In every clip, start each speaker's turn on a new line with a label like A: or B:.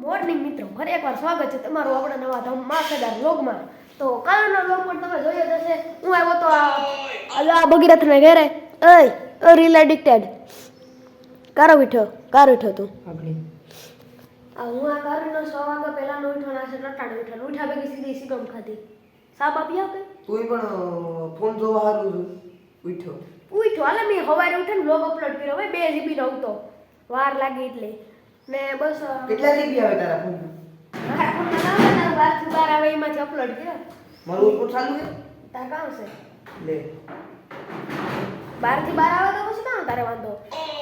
A: Morning મિત્રો, ફરી એકવાર સ્વાગત છે તમારું આપણા નવા ધમાકેદાર વ્લોગમાં। તો કાલના વ્લોગ પણ તમે જોયો જ હશે, હું આવ્યો તો આ ભગીરથને ઘરે। ઓય રીલ એડિક્ટેડ કારો ઉઠ્યો તું આગળ હું આ કારનો 6 વાગ્યા પહેલા નો ઉઠ્યો, ના છે નટાડી ઉઠ્યા ભેગી સીધી સિગમ ખાધી। સાબ આપી આપે
B: તું પણ ફોન જોવા હારું ઉઠ્યો
A: હાલે મેં સવારે ઉઠીને વ્લોગ અપલોડ કર્યો ભાઈ 2 GB નો હતો, વાર લાગી એટલે ને બસ
B: કેટલા જીબી આવે તારા ફોનમાં?
A: મારા ફોનમાં ના આવે, 12 થી 12 આવે એમાંથી અપલોડ કર્યો।
B: મારું ફોન ચાલુ છે
A: તાર કામ છે
B: લે
A: 12 થી 12 આવે તો પછી કામ તારે વાંધો।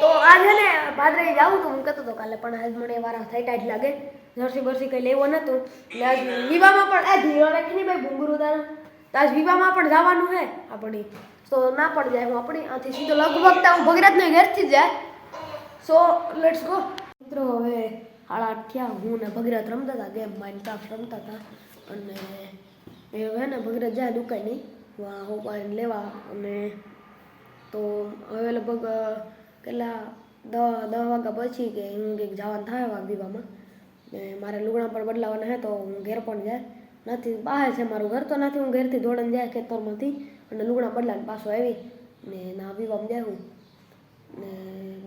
A: તો આજ હે ને ભાદરાઈ જાવું તો હું કહેતો તો કાલે, પણ આજ મને વારા થઈ ટાઈટ લાગે, જર્સી બરસી કઈ લેવો નતું ને આજ વિવાહમાં પણ આ ધીરો રાખીને ભાઈ ભૂંગરું તારું તો આજ વિવાહમાં પણ જવાનું હે આપણી, તો ના પડ જાય હું આપણી આથી સીધો લગભગ તો હું ભગીરથને ઘેરથી જ જાય। સો લેટ્સ ગો મિત્રો। હવે 8:30 થયા, હું ને ભગીરથ રમતા હતા ગેમ, માઇનક્રાફ્ટ રમતા હતા, અને એ હવે ને ભગીરથ જાય દુકાન નહીં વા હોપાઈને લેવા, અને તો હવે લગભગ કેટલા 10 વાગ્યા પછી કે હું કંઈક જવાનું થાય વા વિવાહમાં, ને મારે લુગડા પણ બદલાવાના હે, તો હું ઘેર પણ જાય નથી, બહાર છે મારું ઘર તો નથી, હું ઘેરથી દોડીને જાય ખેતરમાંથી અને લુગડા બદલાને પાછો આવી ને ના વિવાહમાં જાય હું ને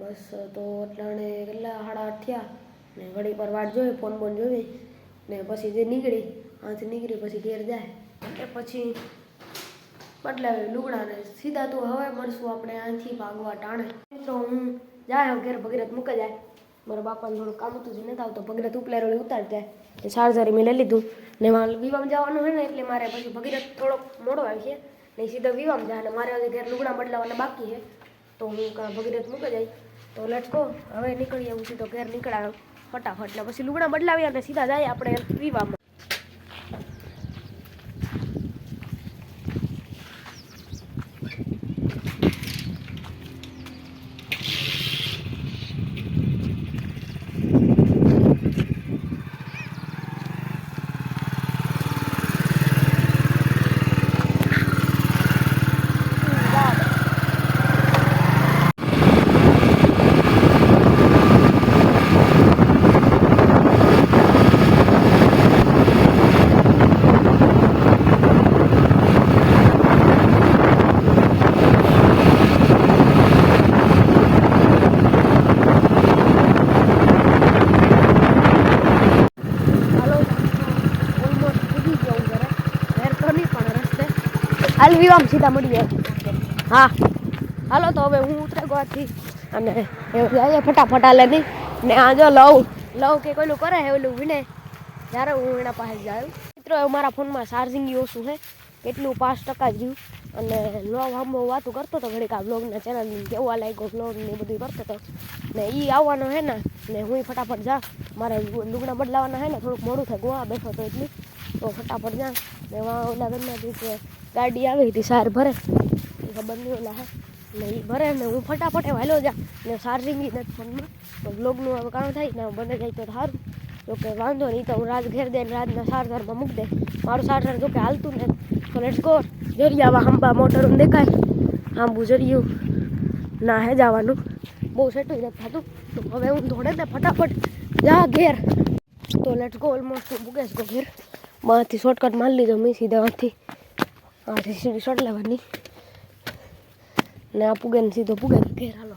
A: બસ। તો એટલે કેટલા 8:30 થયા ને ઘડી પર વાટ જોઈ, ફોન બોન જોઈ ને પછી જે નીકળી આથી નીકળી પછી ઘેર જાય એટલે પછી બદલાવે લુગડા ને સીધા તો હવે મળશું આપણે અહીંથી ભાગવા ટાણે। મિત્રો હું જાય ઘેર, ભગીરથ મૂકે જાય, મારા બાપાને થોડું કામ હતું જ નથી આવતો, ભગીરથ ઉપલેરોળી ઉતારી જાય ને ચાર્જર મેં લઈ લીધું ને વિવાહમાં જવાનું હોય ને એટલે મારે પછી ભગીરથ થોડોક મોડો આવી છે ને સીધો વિવાહમાં જાય, અને મારે હજી ઘેર લુગડા બદલાવાના બાકી છે, તો હું ભગીરથ મૂકે જાય તો લેટ્સ ગો। હવે નીકળીએ, હું સીધો ઘેર નીકળ્યા ફટાફટ ને પછી લુગડા બદલાવી અને સીધા જાય આપણે વિવાહમાં। હાલ વિવામ સીધા મળીએ, હા હાલો। તો હવે હું ઉતરે ગોવાથી અને જઈએ ફટાફટ હાલે નહીં ને આ જો લવ કે કોઈનું કરે હે ઓલું વિને, જ્યારે હું એના પાસે જાઉં મિત્રો મારા ફોનમાં ચાર્જિંગ ઓછું છે, કેટલું 5% જ રહ્યું, અને લવ આમ વાતું કરતો હતો ઘડીક આ બ્લોગના ચેનલની કેવા લાગ્યો બ્લોગ ને બધું કરતો હતો ને એ આવવાનો હે ને હું ફટાફટ જા, મારે લુગડા બદલાવાના હે ને થોડુંક મોડું થાય, ગોવા બેઠો તો એટલું તો ફટાફટ જા ને ઓલા ઘરના ગાડી આવી હતી સાર ભરે એ ખબર નહીં ઓલા હે ને એ ભરે ને હું ફટાફટ વાલો જા ને ચાર્જિંગ નથી ફોનમાં, તો બ્લોગનું હવે કામ થાય ને બને જાય તો સારું, તો કે વાંધો નહીં તો હું રાત ઘેર દઈને રાતના ચાર્જરમાં મૂકી દે, મારું ચાર્જર જો કે હાલતું ને તો લેટ્સ ગો। જરિયાવા હંબા મોટર દેખાય, આંબુ જરિયું ના હે જવાનું બહુ સેટું નથી થતું, તો હવે હું દોડે ને ફટાફટ જા ઘેર, તો લેટ્સ ગો। ઓલમોસ્ટ હું પૂગેશ ગો ઘેર, માંથી શોર્ટકટ મારી લીધો મેં સીધા આથી સીધી શોર્ટ લેવાની ને આ પૂગે ને સીધો પૂગે ઘેર હાલો।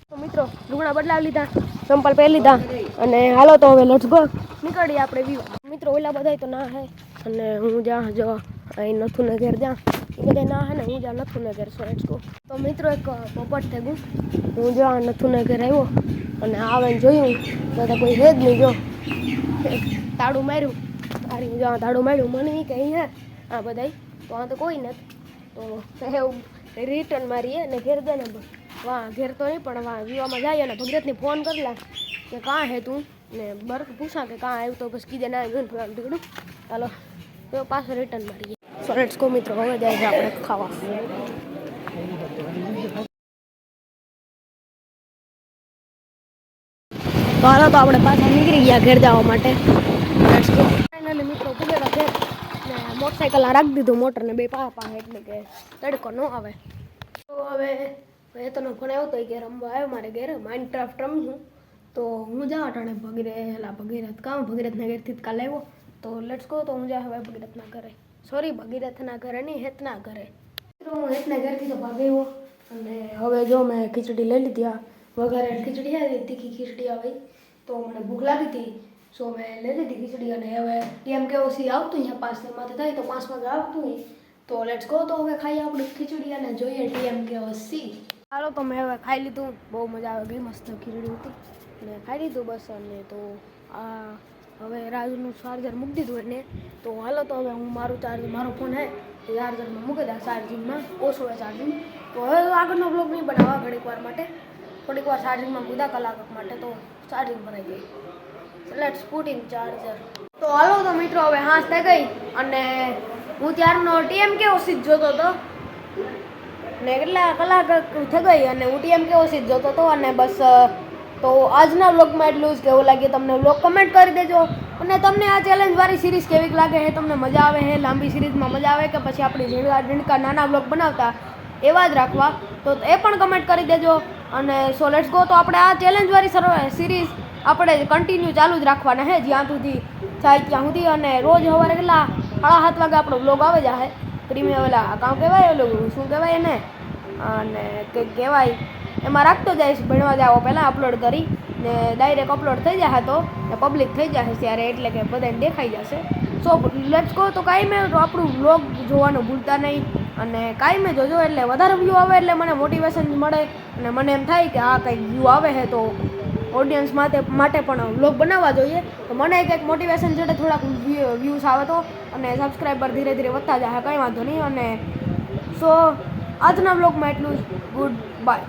A: તો મિત્રો લુગડા બદલાવી લીધા, ચંપલ પહેરી લીધા અને હાલો તો હવે લેટ્સ ગો નીકળીએ આપણે વિવાહ। મિત્રો ઓલા બધા તો ના હે અને હું જ્યાં જો અહીં નથુને ઘેર જ્યાં એ બધા ના હે ને હું જ્યાં નથુને ઘેર, સો લેટ્સ ગો। તો મિત્રો એક પોપટ થઈ ગયું, હું જ્યાં નથુને ઘેર આવ્યો અને આવે જોયું તો કોઈ હે જ નહીં, જો તાળું માર્યું તારી જ્યાં તાળું માર્યું મને એ કંઈ હે આ બધા તો આ તો કોઈ નથી, તો એવું રિટર્ન મારીએ ને ઘેર દે ને વાહ ઘેર તો નહીં પણ વાહ વિવામાં જાય અને ભગીરથની ફોન કરલા કે કાં હે તું ને બરફ પૂછા કે કાં આવ્યું, તો બસ કીધે ના આવ્યું ને ટીકડું ચાલો તો પાછો રિટર્ન મારીએ। સો લેટ્સ ગો મિત્રો, હવે જાય છે આપણે ખાવા। તો હાલો તો આપણે પાછા નીકળી ગયા ઘેર જવા માટે, લેટ્સ ગો। ફાઇનલી મિત્રો પૂગેલા ઘેર ને મોટરસાઇકલ રાખી દીધું મોટરને બે પાહે એટલે કે તડકો ન આવે, તો હવે એ તો ફોન આવ્યો તો કે રમવા આવ્યો મારે ઘેર માઇનક્રાફ્ટ રમશું તો હું જાઉં અટાણે ભગીરથ કામ ભગીરથના ઘેરથી જ કાલે આવ્યો તો લેટ્સ ગો તો હું જા હવે ભગીરથના ઘરે સોરી ભગીરથના ઘરે નહીં હેતના ઘરે તો હું હેતના ઘરેથી તો ભાગ્યો અને હવે જો મેં ખીચડી લઈ લીધી આ વઘારેલી ખીચડી આવી તીખી ખીચડી આવી તો મને ભૂખ લાગી હતી સો મેં લઈ લીધી ખીચડી અને હવે ટીએમ કે ઓસી આવતું અહીંયા 5 માથે થાય તો 5 વાગે આવતું હોય તો લેટ્સ ગો તો હવે ખાઈએ આપણી ખીચડી અને જોઈએ ટીએમ કે ઓસી ચાલો તો મેં હવે ખાઈ લીધું બહુ મજા આવી ગઈ મસ્ત ખીચડી હતી મેં ખાઈ લીધું બસ અને તો આ હવે રાજનું ચાર્જર મૂકી દીધું એને તો હાલો તો હવે હું મારો ફોન હે તો ચાર્જરમાં મૂકી દઉં ચાર્જિંગમાં ઓછું હોય ચાર્જિંગ તો હવે આગળનો બ્લોગ નહીં બનાવવા ઘડીક વાર માટે થોડીક વાર ચાર્જિંગમાં મૂકતા કલાક માટે તો ચાર્જિંગ ભરાઈ ગઈ લેટ્સ પુટ ઇન ચાર્જર તો હાલો તો મિત્રો હવે હાંસ થઈ ગઈ અને હું ત્યારનો ટીએમ કેવો સીધ જોતો હતો ને કેટલા કલાક થઈ ગઈ અને હું ટીએમ કેવો સીધ જોતો હતો અને બસ તો આજના વ્લોગમાં એટલું જ કેવું લાગે તમને વ્લોગ કમેન્ટ કરી દેજો અને તમને આ ચેલેન્જવાળી સિરીઝ કેવી લાગે છે તમને મજા આવે છે લાંબી સિરીઝમાં મજા આવે કે પછી આપણી ઝીણકા નાના વ્લોગ બનાવતા એવા જ રાખવા તો એ પણ કમેન્ટ કરી દેજો અને સો લેટ્સ ગો તો આપણે આ ચેલેન્જવાળી સિરીઝ આપણે કન્ટિન્યુ ચાલુ જ રાખવાના છે જ્યાં સુધી થાય ત્યાં સુધી અને રોજ સવારે કેટલા 7:30 વાગે આપણો વ્લોગ આવે જાય પ્રીમિયમ ઓલા કામ કહેવાય ઓલું શું કહેવાય એને અને કંઈક કહેવાય એમાં રાખતો જઈશ ભણવા જાઓ પહેલાં અપલોડ કરી ને ડાયરેક્ટ અપલોડ થઈ જશે તો પબ્લિક થઈ જશે ત્યારે એટલે કે બધાને દેખાઈ જશે સો લેટ્સ ગો તો કાંઈ મેં આપણું વ્લોગ જોવાનું ભૂલતા નહીં અને કાંઈ મેં જોજો એટલે વધારે વ્યૂ આવે એટલે મને મોટિવેશન મળે અને મને એમ થાય કે આ કંઈક વ્યૂ આવે છે તો ઓડિયન્સ માટે પણ વ્લોગ બનાવવા જોઈએ તો મને કંઈક મોટિવેશન છે થોડાક વ્યૂઝ આવે તો અને સબસ્ક્રાઈબર ધીરે ધીરે વધતા જાય કંઈ વાંધો નહીં અને સો આજના વ્લોગમાં એટલું જ ગુડ બાય